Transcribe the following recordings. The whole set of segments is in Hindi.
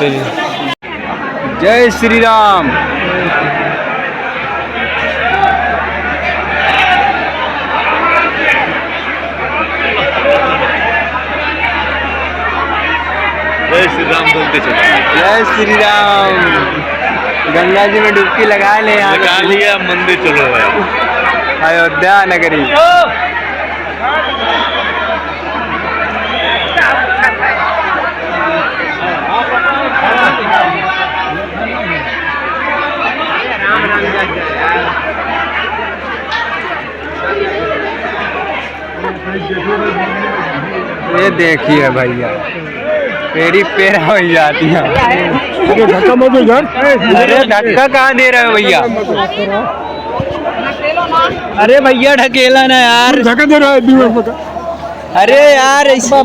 जय श्री राम। जय श्री राम बोलते चलो। जय श्री राम। गंगा जी में डुबकी लगा ले, लगा लिया, मंदिर चलो भाई। अयोध्या नगरी। ये देखिए भैया, मेरी पैर हो जाती है। अरे धक्का मत दो यार। अरे धक्का कहाँ दे रहे हो भैया? अरे भैया ढकेला ना यार। धक्का दे रहा है। अरे यार धक्का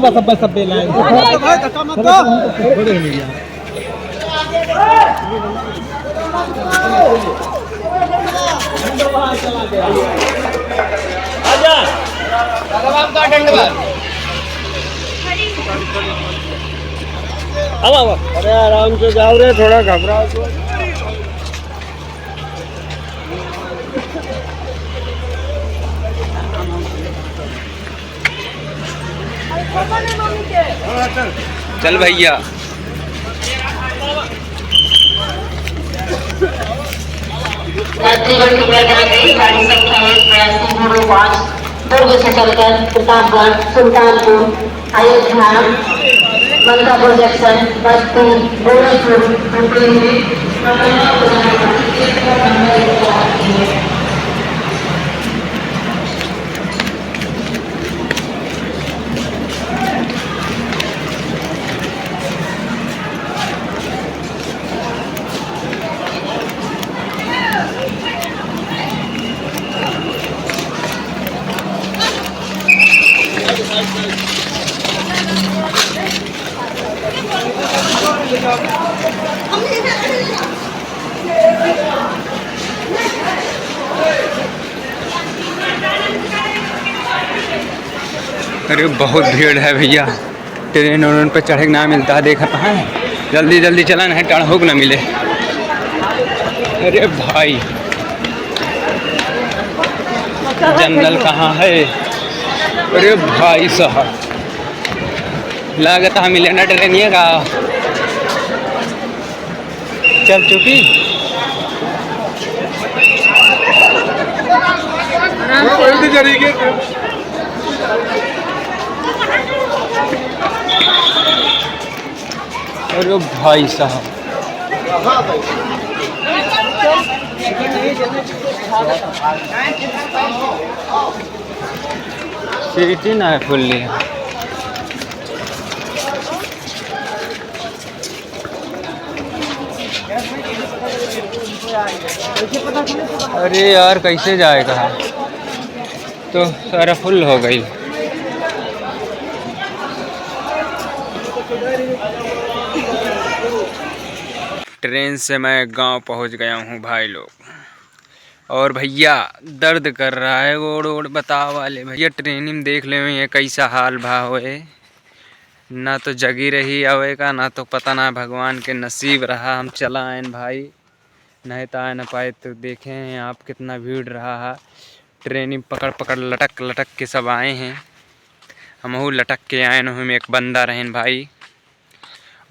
मत दो। अरे आराम से जाओ रे, थोड़ा घबराओ तो। चल भैया। दुर्ग से चलकर प्रतापगढ़, सुल्तानपुर, अयोध्या, मलकापुर जंक्शन, बस्ती, गोरखपुर, अरे बहुत भीड़ है भैया, ट्रेन उन पर चढ़े ना मिलता है। देखा कहाँ है, जल्दी जल्दी चला नहीं टढ़ोक ना मिले। अरे भाई जनरल कहाँ है? अरे भाई साहब लागत है मिले ना ट्रेनिए का। चल चुकी। अरे भाई साहब सीट ही ना है फुल लिया। अरे यार कैसे जाएगा, तो सारा फुल हो गई। ट्रेन से मैं गांव पहुंच गया हूं भाई लोग। और भैया दर्द कर रहा है गोड़ ओड़। बताओ वाले भैया, ट्रेन में देख ले ये कैसा हाल भा होए। ना तो जगी रही आवे का, ना तो पता ना भगवान के नसीब रहा हम चला आए भाई, नहीं तो आ ना पाए। तो देखें आप कितना भीड़ रहा है। ट्रेन में पकड़ पकड़ लटक लटक के सब आए हैं। हमहू लटक के आए न हम, एक बंदा रहें भाई।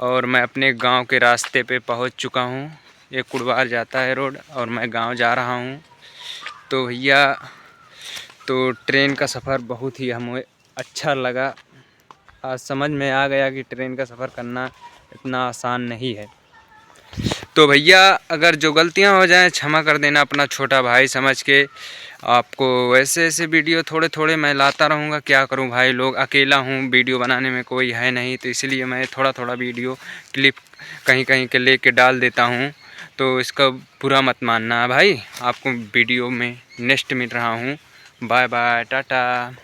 और मैं अपने गांव के रास्ते पे पहुंच चुका हूं। ये कुड़वार जाता है रोड और मैं गांव जा रहा हूं। तो भैया तो ट्रेन का सफ़र बहुत ही हमें अच्छा लगा। आज समझ में आ गया कि ट्रेन का सफ़र करना इतना आसान नहीं है। तो भैया अगर जो गलतियां हो जाएं क्षमा कर देना, अपना छोटा भाई समझ के। आपको वैसे ऐसे वीडियो थोड़े थोड़े मैं लाता रहूँगा। क्या करूँ भाई लोग, अकेला हूँ, वीडियो बनाने में कोई है नहीं, तो इसलिए मैं थोड़ा थोड़ा वीडियो क्लिप कहीं कहीं के लेके डाल देता हूँ। तो इसका बुरा मत मानना भाई। आपको वीडियो में नेक्स्ट मिल रहा हूँ। Bye bye, Tata.